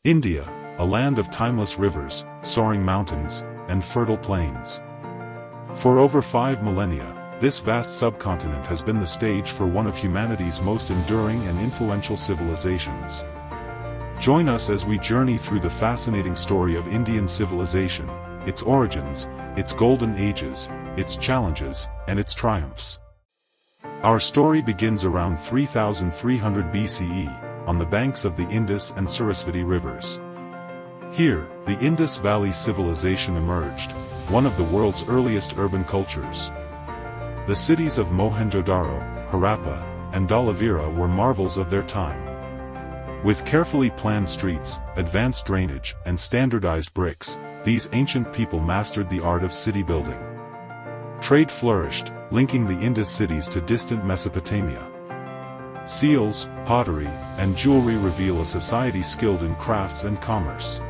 India, a land of timeless rivers, soaring mountains, and fertile plains. For over 5 millennia, this vast subcontinent has been the stage for one of humanity's most enduring and influential civilizations. Join us as we journey through the fascinating story of Indian civilization, its origins, its golden ages, its challenges, and its triumphs. Our story begins around 3300 BCE, on the banks of the Indus and Sarasvati rivers. Here, the Indus Valley civilization emerged, one of the world's earliest urban cultures. The cities of Mohenjo-daro, Harappa, and Dhalavira were marvels of their time. With carefully planned streets, advanced drainage, and standardized bricks, these ancient people mastered the art of city building. Trade flourished, linking the Indus cities to distant Mesopotamia. Seals, pottery, and jewelry reveal a society skilled in crafts and commerce.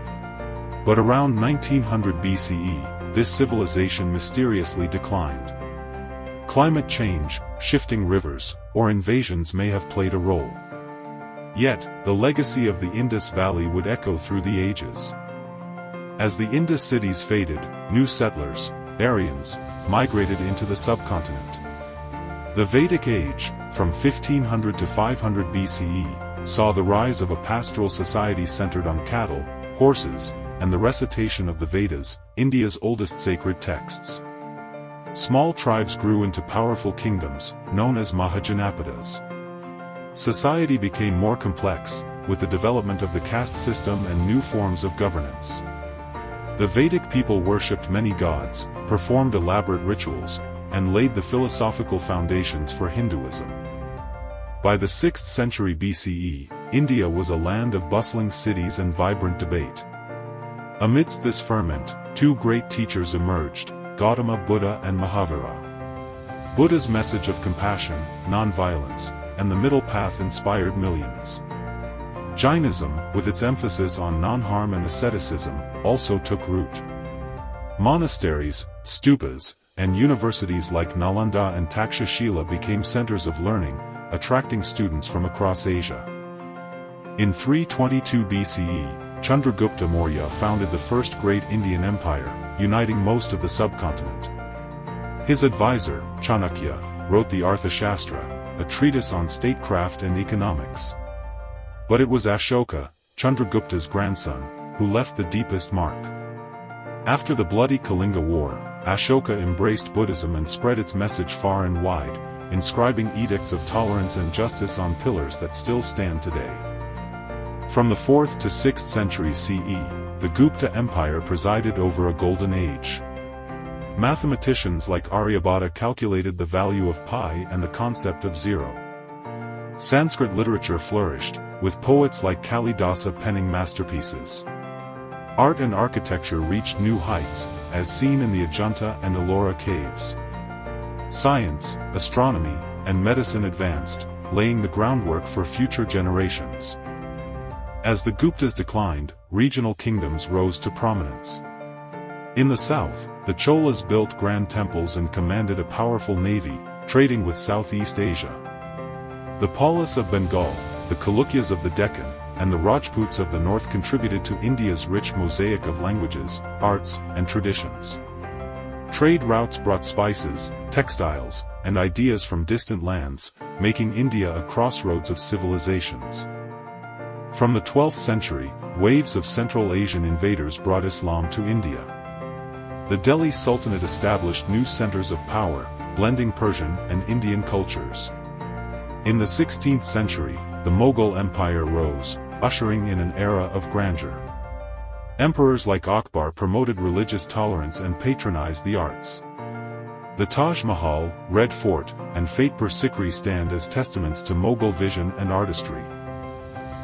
But around 1900 BCE, this civilization mysteriously declined. Climate change, shifting rivers, or invasions may have played a role. Yet, the legacy of the Indus Valley would echo through the ages. As the Indus cities faded, new settlers, Aryans, migrated into the subcontinent. The Vedic Age, from 1500 to 500 BCE, saw the rise of a pastoral society centered on cattle, horses, and the recitation of the Vedas, India's oldest sacred texts. Small tribes grew into powerful kingdoms, known as Mahajanapadas. Society became more complex, with the development of the caste system and new forms of governance. The Vedic people worshipped many gods, performed elaborate rituals, and laid the philosophical foundations for Hinduism. By the 6th century BCE, India was a land of bustling cities and vibrant debate. Amidst this ferment, two great teachers emerged, Gautama Buddha and Mahavira. Buddha's message of compassion, non-violence, and the middle path inspired millions. Jainism, with its emphasis on non-harm and asceticism, also took root. Monasteries, stupas, and universities like Nalanda and Takshashila became centers of learning, attracting students from across Asia. In 322 BCE, Chandragupta Maurya founded the first great Indian empire, uniting most of the subcontinent. His advisor, Chanakya, wrote the Arthashastra, a treatise on statecraft and economics. But it was Ashoka, Chandragupta's grandson, who left the deepest mark. After the bloody Kalinga War, Ashoka embraced Buddhism and spread its message far and wide, inscribing edicts of tolerance and justice on pillars that still stand today. From the 4th to 6th century CE, the Gupta Empire presided over a golden age. Mathematicians like Aryabhata calculated the value of pi and the concept of zero. Sanskrit literature flourished, with poets like Kalidasa penning masterpieces. Art and architecture reached new heights, as seen in the Ajanta and Ellora caves. Science, astronomy, and medicine advanced, laying the groundwork for future generations. As the Guptas declined, regional kingdoms rose to prominence. In the south, the Cholas built grand temples and commanded a powerful navy, trading with Southeast Asia. The Palas of Bengal, the Chalukyas of the Deccan, and the Rajputs of the north contributed to India's rich mosaic of languages, arts, and traditions. Trade routes brought spices, textiles, and ideas from distant lands, making India a crossroads of civilizations. From the 12th century, waves of Central Asian invaders brought Islam to India. The Delhi Sultanate established new centers of power, blending Persian and Indian cultures. In the 16th century, the Mughal Empire rose, ushering in an era of grandeur. Emperors like Akbar promoted religious tolerance and patronized the arts. The Taj Mahal, Red Fort, and Fatehpur Sikri stand as testaments to Mughal vision and artistry.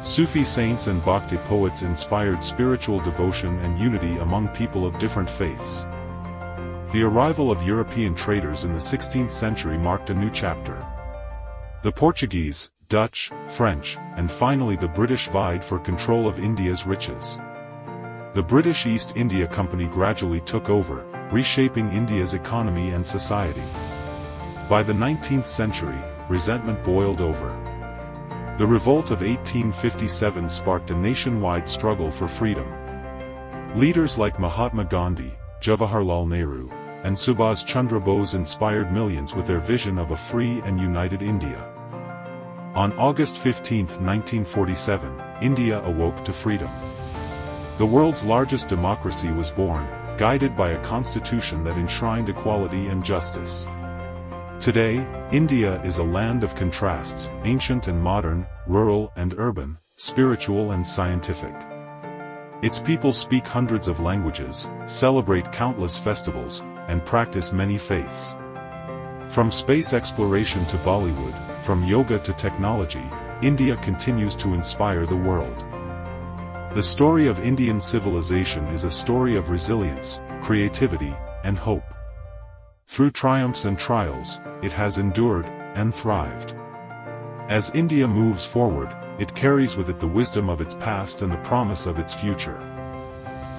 Sufi saints and Bhakti poets inspired spiritual devotion and unity among people of different faiths. The arrival of European traders in the 16th century marked a new chapter. The Portuguese, Dutch, French, and finally the British vied for control of India's riches. The British East India Company gradually took over, reshaping India's economy and society. By the 19th century, resentment boiled over. The revolt of 1857 sparked a nationwide struggle for freedom. Leaders like Mahatma Gandhi, Jawaharlal Nehru, and Subhas Chandra Bose inspired millions with their vision of a free and united India. On August 15, 1947, India awoke to freedom. The world's largest democracy was born, guided by a constitution that enshrined equality and justice. Today, India is a land of contrasts, ancient and modern, rural and urban, spiritual and scientific. Its people speak hundreds of languages, celebrate countless festivals, and practice many faiths. From space exploration to Bollywood, from yoga to technology, India continues to inspire the world. The story of Indian civilization is a story of resilience, creativity, and hope. Through triumphs and trials, it has endured and thrived. As India moves forward, it carries with it the wisdom of its past and the promise of its future.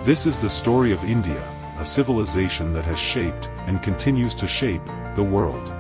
This is the story of India, a civilization that has shaped, and continues to shape, the world.